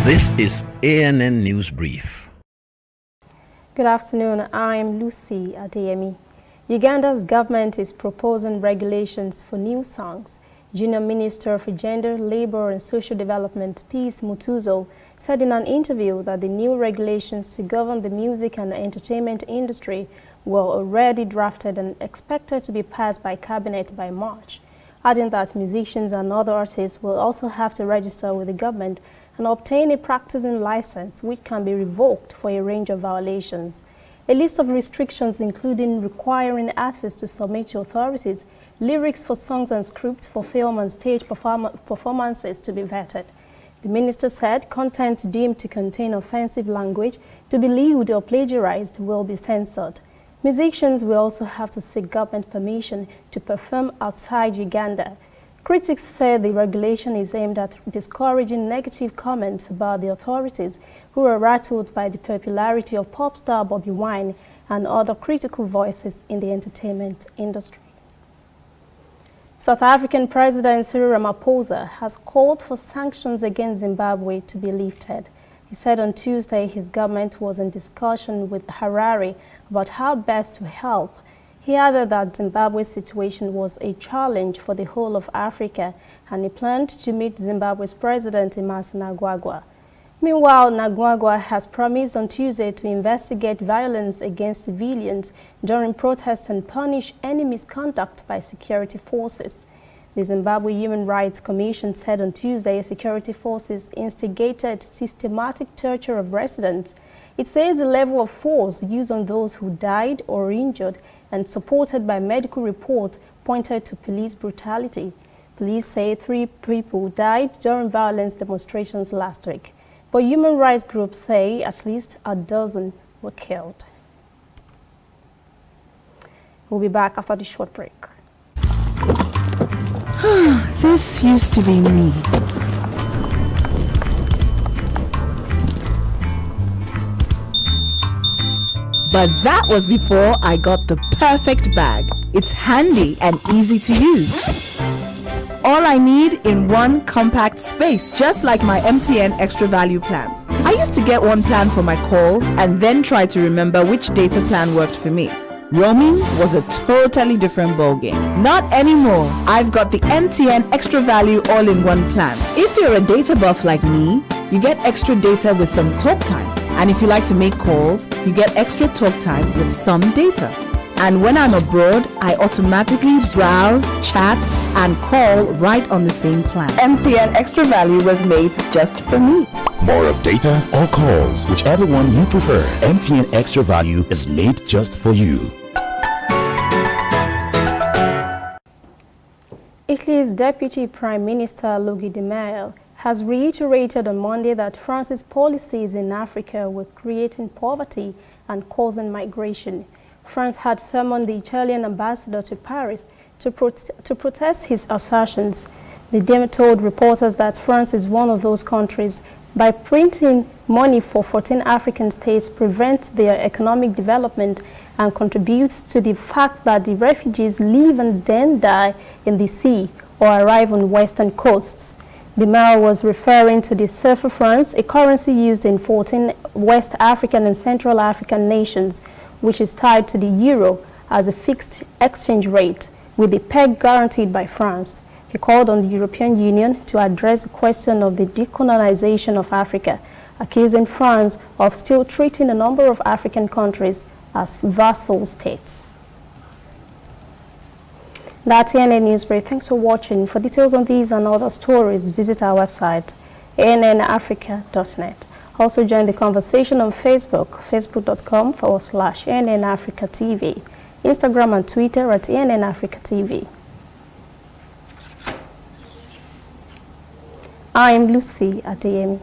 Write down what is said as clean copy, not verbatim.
This is ANN News Brief. Good afternoon, I'm Lucy Adeyemi. Uganda's government is proposing regulations for new songs. Junior Minister for Gender, Labour and Social Development, Peace Mutuzo, said in an interview that the new regulations to govern the music and entertainment industry were already drafted and expected to be passed by Cabinet by March, adding that musicians and other artists will also have to register with the government and obtain a practicing license, which can be revoked for a range of violations. A list of restrictions including requiring artists to submit to authorities lyrics for songs and scripts for film and stage performances to be vetted. The minister said content deemed to contain offensive language, to be lewd or plagiarized will be censored. Musicians will also have to seek government permission to perform outside Uganda. Critics say the regulation is aimed at discouraging negative comments about the authorities who are rattled by the popularity of pop star Bobby Wine and other critical voices in the entertainment industry. South African President Cyril Ramaphosa has called for sanctions against Zimbabwe to be lifted. He said on Tuesday his government was in discussion with Harare about how best to help. He added that Zimbabwe's situation was a challenge for the whole of Africa, and he planned to meet Zimbabwe's President Emmerson Mnangagwa. Meanwhile, Mnangagwa has promised on Tuesday to investigate violence against civilians during protests and punish any misconduct by security forces. The Zimbabwe Human Rights Commission said on Tuesday security forces instigated systematic torture of residents. It says the level of force used on those who died or injured and supported by medical report pointed to police brutality. Police say 3 people died during violence demonstrations last week, but human rights groups say at least a dozen were killed. We'll be back after this short break. This used to be me. But that was before I got the perfect bag. It's handy and easy to use. All I need in one compact space, just like my MTN Extra Value plan. I used to get one plan for my calls and then try to remember which data plan worked for me. Roaming was a totally different ballgame. Not anymore. I've got the MTN Extra Value all-in-one plan. If you're a data buff like me, you get extra data with some talk time. And if you like to make calls, you get extra talk time with some data. And when I'm abroad, I automatically browse, chat, and call right on the same plan. MTN Extra Value was made just for me. More of data or calls, whichever one you prefer. MTN Extra Value is made just for you. Italy's Deputy Prime Minister Luigi Di Maio has reiterated on Monday that France's policies in Africa were creating poverty and causing migration. France had summoned the Italian ambassador to Paris to protest his assertions. The diplomat told reporters that France is one of those countries by printing money for 14 African states prevents their economic development and contributes to the fact that the refugees live and then die in the sea or arrive on western coasts. The mayor was referring to the CFA francs, a currency used in 14 West African and Central African nations, which is tied to the euro as a fixed exchange rate, with the peg guaranteed by France. He called on the European Union to address the question of the decolonization of Africa, accusing France of still treating a number of African countries as vassal states. That's ANN News Brief. Thanks for watching. For details on these and other stories, visit our website, annafrica.net. Also join the conversation on Facebook, facebook.com/ANN Africa TV, Instagram and Twitter at ANN Africa TV. I'm Lucy Adeyemi.